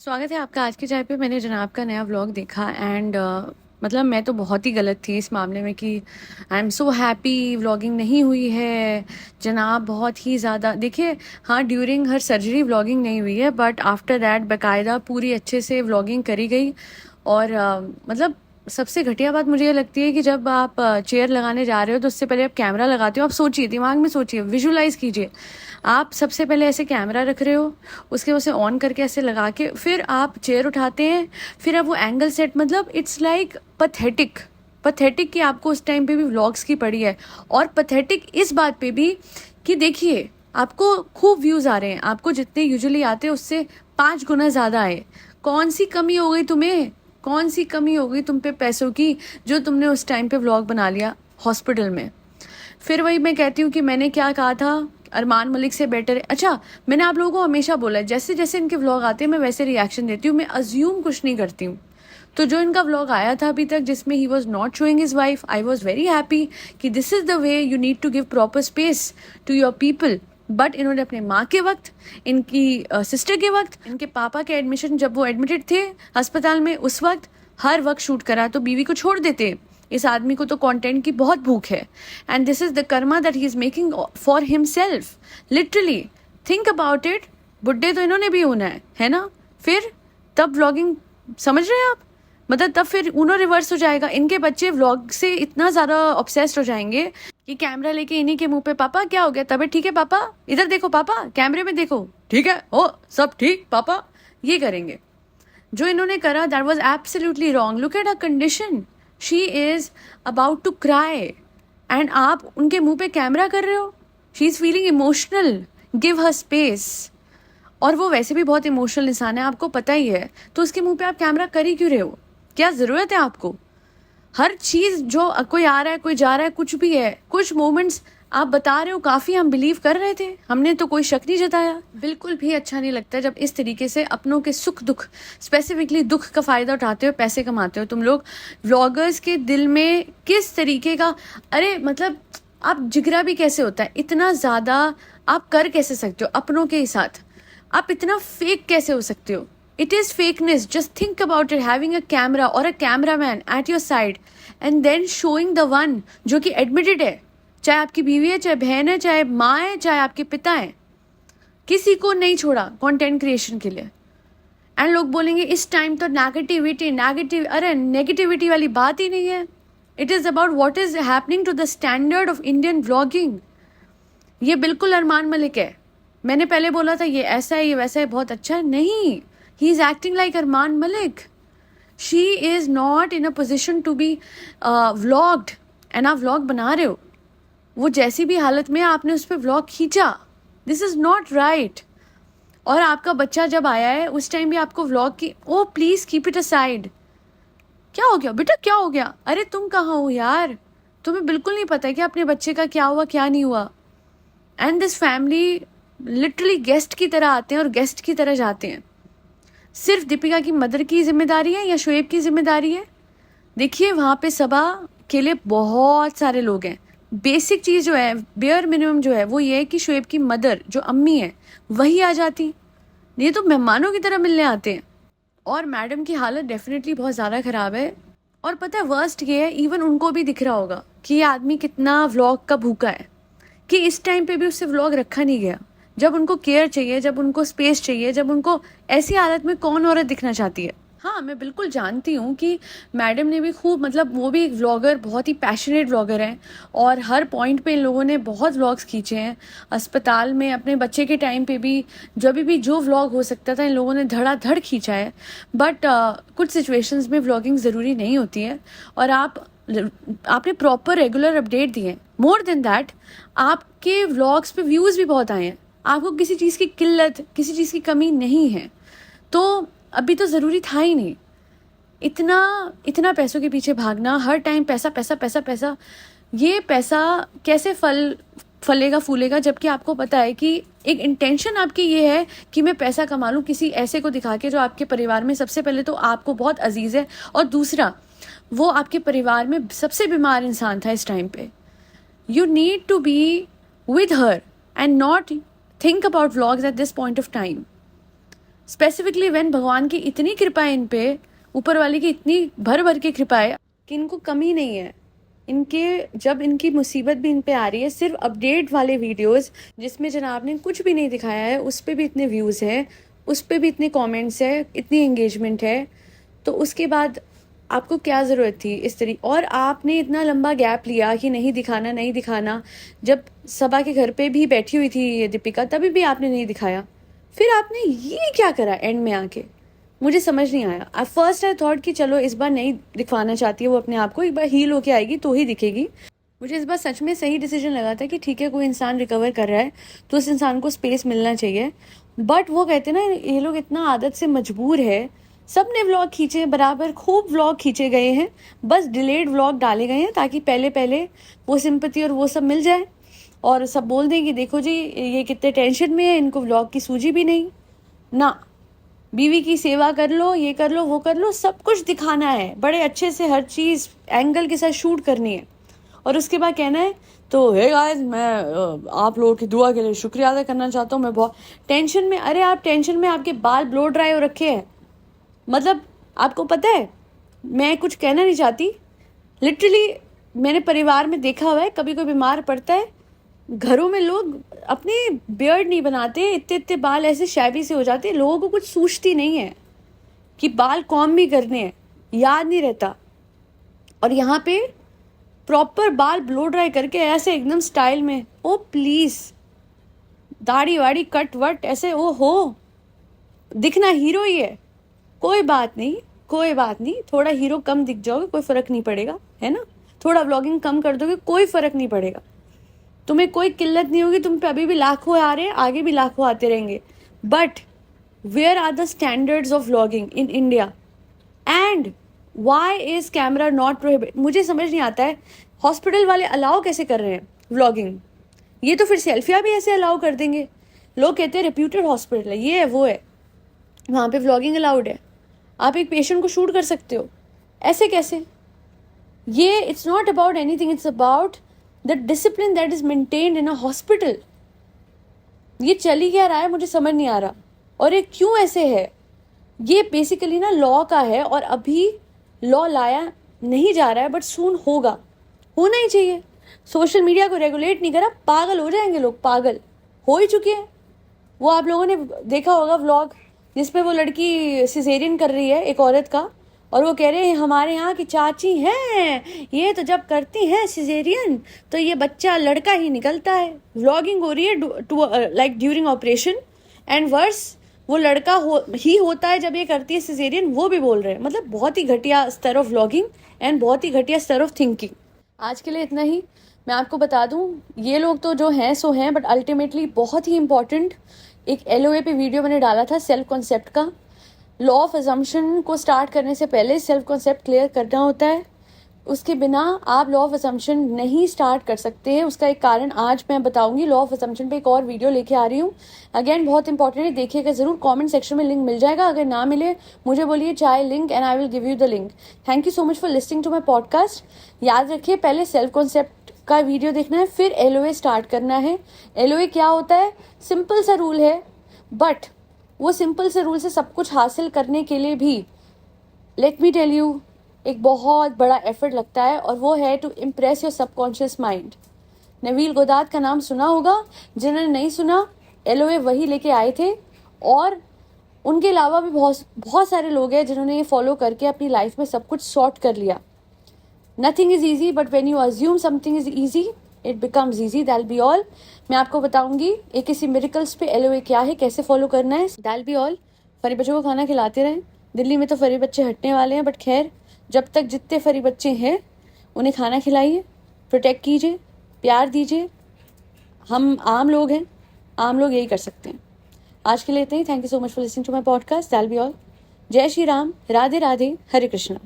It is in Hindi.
स्वागत है आपका आज की चाय पे। मैंने जनाब का नया व्लॉग देखा एंड मतलब मैं तो बहुत ही गलत थी इस मामले में कि I am so happy vlogging नहीं हुई है। जनाब बहुत ही ज़्यादा देखिए, हाँ ड्यूरिंग हर सर्जरी व्लॉगिंग नहीं हुई है, बट आफ्टर दैट बाकायदा पूरी अच्छे से व्लॉगिंग करी गई। और मतलब सबसे घटिया बात मुझे ये लगती है कि जब आप चेयर लगाने जा रहे हो तो उससे पहले आप कैमरा लगाते हो। आप सोचिए, दिमाग में सोचिए, विजुलाइज कीजिए। आप सबसे पहले ऐसे कैमरा रख रहे हो, उसके उसे ऑन करके ऐसे लगा के फिर आप चेयर उठाते हैं, फिर अब वो एंगल सेट, मतलब इट्स लाइक पथेटिक। पथेटिक कि आपको उस टाइम पे भी व्लॉग्स की पड़ी है, और पथेटिक इस बात पे भी कि देखिए आपको खूब व्यूज़ आ रहे हैं, आपको जितने यूजुअली आते हैं उससे 5 गुना ज़्यादा आए। कौन सी कमी हो गई तुम्हें? कौन सी कमी हो गई तुम पे पैसों की जो तुमने उस टाइम पे व्लॉग बना लिया हॉस्पिटल में? फिर वही मैं कहती हूँ कि मैंने क्या कहा था, अरमान मलिक से बेटर है। अच्छा, मैंने आप लोगों को हमेशा बोला है जैसे जैसे इनके व्लॉग आते हैं मैं वैसे रिएक्शन देती हूँ, मैं अज्यूम कुछ नहीं करती हूँ। तो जो इनका व्लॉग आया था अभी तक जिसमें ही was not showing his wife, I was very happy कि this is the way you need to give proper space to your people. But इन्होंने अपने माँ के वक्त, इनकी सिस्टर के वक्त, इनके पापा के एडमिशन जब वो एडमिटेड थे अस्पताल में उस वक्त हर वक्त शूट करा। तो बीवी को छोड़ देते, इस आदमी को तो कंटेंट की बहुत भूख है। And this is the Karma that he is making for himself. Literally think about it. बुड्ढे तो इन्होंने भी होना है ना? फिर तब व्लॉगिंग, समझ रहे हैं आप? मतलब तब फिर उन्हों रिवर्स हो जाएगा। इनके बच्चे व्लॉग से इतना ज्यादा ऑब्सेस्ड हो जाएंगे कि कैमरा लेके इन्हीं के मुंह पे, पापा क्या हो गया, तबीयत ठीक है पापा, इधर देखो पापा, कैमरे में देखो, ठीक है, ओ सब ठीक पापा, ये करेंगे। जो इन्होंने करा that was absolutely wrong. Look at a condition, she is about to cry and आप उनके मुंह पे कैमरा कर रहे हो। She is feeling emotional, give her space. और वो वैसे भी बहुत इमोशनल इंसान है, आपको पता ही है, तो उसके मुंह पे आप कैमरा कर ही क्यों रहे हो? क्या जरूरत है आपको? हर चीज जो कोई आ रहा है कोई जा रहा है कुछ भी है, कुछ मोमेंट्स आप बता रहे हो काफी हम बिलीव कर रहे थे, हमने तो कोई शक नहीं जताया। बिल्कुल भी अच्छा नहीं लगता जब इस तरीके से अपनों के सुख दुख, स्पेसिफिकली दुख का फायदा उठाते हो, पैसे कमाते हो तुम लोग। व्लॉगर्स के दिल में किस तरीके का, अरे मतलब आप जिगरा भी कैसे होता है इतना ज्यादा? आप कर कैसे सकते हो अपनों के ही साथ? आप इतना फेक कैसे हो सकते हो? It is fakeness. Just think about it. Having a camera or a cameraman at your side and then showing the one जो कि admitted है, चाहे आपकी बीवी है, चाहे बहन है, चाहे माँ है, चाहे आपके पिता है, किसी को नहीं छोड़ा कंटेंट क्रिएशन के लिए। एंड लोग बोलेंगे इस टाइम तो नेगेटिव, अरे नेगेटिविटी वाली बात ही नहीं है। It is about what is happening to the standard of Indian vlogging. ये बिल्कुल अरमान मलिक है। मैंने पहले बोला था ये ऐसा है, ये वैसा है, बहुत अच्छा है, नहीं। He is acting like Arman Malik. She is not in a position to be vlogged. And आप vlog बना रहे हो, वो जैसी भी हालत में आपने उस पर vlog खींचा, दिस इज नॉट राइट। और आपका बच्चा जब आया है उस टाइम भी आपको vlog की, ओ प्लीज कीप इट असाइड। क्या हो गया बेटा, क्या हो गया? अरे तुम कहाँ हो यार? तुम्हें बिल्कुल नहीं पता है कि अपने बच्चे का क्या हुआ क्या नहीं हुआ। And this family literally guest की तरह आते हैं और गेस्ट की तरह जाते हैं। सिर्फ दीपिका की मदर की जिम्मेदारी है या शोएब की जिम्मेदारी है? देखिए वहाँ पे सभा के लिए बहुत सारे लोग हैं। बेसिक चीज़ जो है, बेयर मिनिमम जो है वो ये है कि शोएब की मदर जो अम्मी है वही आ जाती, ये तो मेहमानों की तरह मिलने आते हैं। और मैडम की हालत डेफिनेटली बहुत ज़्यादा ख़राब है। और पता है वर्स्ट ये है, इवन उनको भी दिख रहा होगा कि ये आदमी कितना व्लॉग का भूखा है, कि इस टाइम पे भी उससे व्लॉग रखा नहीं गया। जब उनको केयर चाहिए, जब उनको स्पेस चाहिए, जब उनको, ऐसी हालत में कौन औरत दिखना चाहती है? हाँ मैं बिल्कुल जानती हूँ कि मैडम ने भी खूब, मतलब वो भी एक व्लॉगर, बहुत ही पैशनेट व्लॉगर हैं और हर पॉइंट पे इन लोगों ने बहुत व्लॉग्स खींचे हैं। अस्पताल में अपने बच्चे के टाइम पे भी जब भी जो व्लॉग हो सकता था इन लोगों ने धड़ाधड़ खींचा है। बट कुछ सिचुएशंस में व्लॉगिंग ज़रूरी नहीं होती है और आपने प्रॉपर रेगुलर अपडेट दिए। मोर देन दैट आपके व्लॉग्स पे व्यूज़ भी बहुत आए हैं। आपको किसी चीज़ की किल्लत, किसी चीज़ की कमी नहीं है, तो अभी तो ज़रूरी था ही नहीं इतना पैसों के पीछे भागना, हर टाइम पैसा पैसा पैसा पैसा। ये पैसा कैसे फलेगा फूलेगा जबकि आपको पता है कि एक इंटेंशन आपकी ये है कि मैं पैसा कमा लूँ किसी ऐसे को दिखा के जो आपके परिवार में सबसे पहले तो आपको बहुत अजीज़ है, और दूसरा वो आपके परिवार में सबसे बीमार इंसान था इस टाइम पे। You need to be with her and not think about vlogs at this point of time. Specifically when भगवान की इतनी कृपा है इन पे, ऊपर वाले की इतनी भर भर के कृपा है कि इनको कमी नहीं है। इनके जब इनकी मुसीबत भी इन पे आ रही है, सिर्फ अपडेट वाले वीडियोस जिसमें जनाब ने कुछ भी नहीं दिखाया है, उस पे भी इतने व्यूज़ हैं, उस पे भी इतने कमेंट्स है, इतनी एंगेजमेंट है, तो उसके बाद आपको क्या ज़रूरत थी इस तरीके। और आपने इतना लंबा गैप लिया कि नहीं दिखाना नहीं दिखाना। जब सबा के घर पे भी बैठी हुई थी ये दीपिका, तभी भी आपने नहीं दिखाया। फिर आपने ये क्या करा एंड में आके, मुझे समझ नहीं आया। आई फर्स्ट आई थॉट कि चलो इस बार नहीं दिखवाना चाहती है वो अपने आप को, एक बार हील होके आएगी तो ही दिखेगी। मुझे इस बार सच में सही डिसीजन लगा था कि ठीक है, कोई इंसान रिकवर कर रहा है तो उस इंसान को स्पेस मिलना चाहिए। बट वो कहते ना, ये लोग इतना आदत से मजबूर है। सब ने व्लॉग खींचे बराबर, खूब व्लॉग खींचे गए हैं, बस डिलेड व्लॉग डाले गए हैं ताकि पहले पहले वो सिंपैथी और वो सब मिल जाए और सब बोल दें कि देखो जी ये कितने टेंशन में है, इनको व्लॉग की सूझी भी नहीं ना। बीवी की सेवा कर लो, ये कर लो, वो कर लो, सब कुछ दिखाना है बड़े अच्छे से, हर चीज़ एंगल के साथ शूट करनी है। और उसके बाद कहना है तो हे गाइस, मैं आप लोगों की दुआ के लिए शुक्रिया अदा करना चाहता हूँ, मैं बहुत टेंशन में। अरे आप टेंशन में, आपके बाल ब्लो ड्राई हो रखे हैं। मतलब आपको पता है, मैं कुछ कहना नहीं चाहती, लिटरली मैंने परिवार में देखा हुआ है, कभी कोई बीमार पड़ता है, घरों में लोग अपने बियर्ड नहीं बनाते, इतने इतने बाल ऐसे शैबी से हो जाते हैं, लोगों को कुछ सूझती नहीं है कि बाल कॉम भी करने हैं, याद नहीं रहता। और यहाँ पे प्रॉपर बाल ब्लो ड्राई करके ऐसे एकदम स्टाइल में, ओ प्लीज, दाढ़ी वाड़ी कट वट ऐसे, ओ हो, दिखना हीरो ही है। कोई बात नहीं, कोई बात नहीं, थोड़ा हीरो कम दिख जाओगे कोई फर्क नहीं पड़ेगा, है ना। थोड़ा व्लॉगिंग कम कर दोगे कोई फर्क नहीं पड़ेगा, तुम्हें कोई किल्लत नहीं होगी। तुम पे अभी भी लाखों आ रहे हैं, आगे भी लाखों आते रहेंगे। But where are the standards of vlogging in India and why is camera not prohibit? मुझे समझ नहीं आता है, हॉस्पिटल वाले अलाउ कैसे कर रहे हैं व्लॉगिंग? ये तो फिर सेल्फियाँ भी ऐसे अलाउ कर देंगे। लोग कहते हैं रेप्यूटेड हॉस्पिटल है, ये है वो है, वहाँ पे व्लॉगिंग अलाउड है, आप एक पेशेंट को शूट कर सकते हो, ऐसे कैसे? ये it's not about anything, it's about the discipline that is maintained in a hospital. ये चल ही क्या रहा है मुझे समझ नहीं आ रहा, और ये क्यों ऐसे है? ये बेसिकली ना लॉ का है, और अभी लॉ लाया नहीं जा रहा है, बट सून होगा, होना ही चाहिए। सोशल मीडिया को रेगुलेट नहीं करा, पागल हो जाएंगे लोग, पागल हो ही चुके हैं। वो आप लोगों ने देखा होगा व्लॉग जिसपे वो लड़की सिजेरियन कर रही है एक औरत का, और वो कह रहे हैं हमारे यहाँ की चाची हैं, ये तो जब करती हैं सिजेरियन तो ये बच्चा लड़का ही निकलता है। व्लॉगिंग हो रही है like during operation, and worse वो लड़का ही होता है जब ये करती है सिजेरियन, वो भी बोल रहे हैं। मतलब बहुत ही घटिया स्तर ऑफ व्लॉगिंग एंड बहुत ही घटिया स्तर ऑफ थिंकिंग। आज के लिए इतना ही। मैं आपको बता दूं, ये लोग तो जो हैं सो हैं, बट अल्टीमेटली बहुत ही इंपॉर्टेंट एक LOA पे वीडियो मैंने डाला था सेल्फ कॉन्सेप्ट का। लॉ ऑफ असम्पशन को स्टार्ट करने से पहले सेल्फ कॉन्सेप्ट क्लियर करना होता है, उसके बिना आप लॉ ऑफ असम्पशन नहीं स्टार्ट कर सकते हैं। उसका एक कारण आज मैं बताऊंगी। लॉ ऑफ असम्पशन पे एक और वीडियो लेके आ रही हूँ, अगेन बहुत इंपॉर्टेंट है, देखिएगा जरूर। कमेंट सेक्शन में लिंक मिल जाएगा, अगर ना मिले मुझे बोलिए चाहे link, and I will give you the link. Thank you so much for listening to my podcast. याद रखिए, पहले सेल्फ कॉन्सेप्ट का वीडियो देखना है, फिर LOA स्टार्ट करना है। LOA क्या होता है? सिंपल सा रूल है, बट वो सिंपल से रूल से सब कुछ हासिल करने के लिए भी, लेट मी टेल यू, एक बहुत बड़ा एफर्ट लगता है, और वो है to impress your subconscious mind. Neville Goddard का नाम सुना होगा, जिन्होंने नहीं सुना, LOA वही लेके आए थे, और उनके अलावा भी बहुत सारे लोग हैं जिन्होंने ये फॉलो करके अपनी लाइफ में सब कुछ सॉर्ट कर लिया। Nothing is easy, but when you assume something is easy it becomes easy. दैल बी ऑल। मैं आपको बताऊंगी एक किसी मिरेकल्स पे LOA क्या है, कैसे फॉलो करना है। दैल बी ऑल। फरी बच्चों को खाना खिलाते रहें। दिल्ली में तो फरी बच्चे हटने वाले हैं, बट खैर, जब तक जितने फरी बच्चे हैं उन्हें खाना खिलाइए, प्रोटेक्ट कीजिए, प्यार दीजिए। हम आम लोग हैं, आम लोग यही कर सकते हैं। आज के लिए इतना ही। Thank you so much for listening to my podcast. That'll be all. जय श्री राम, राधे राधे, हरे कृष्णा।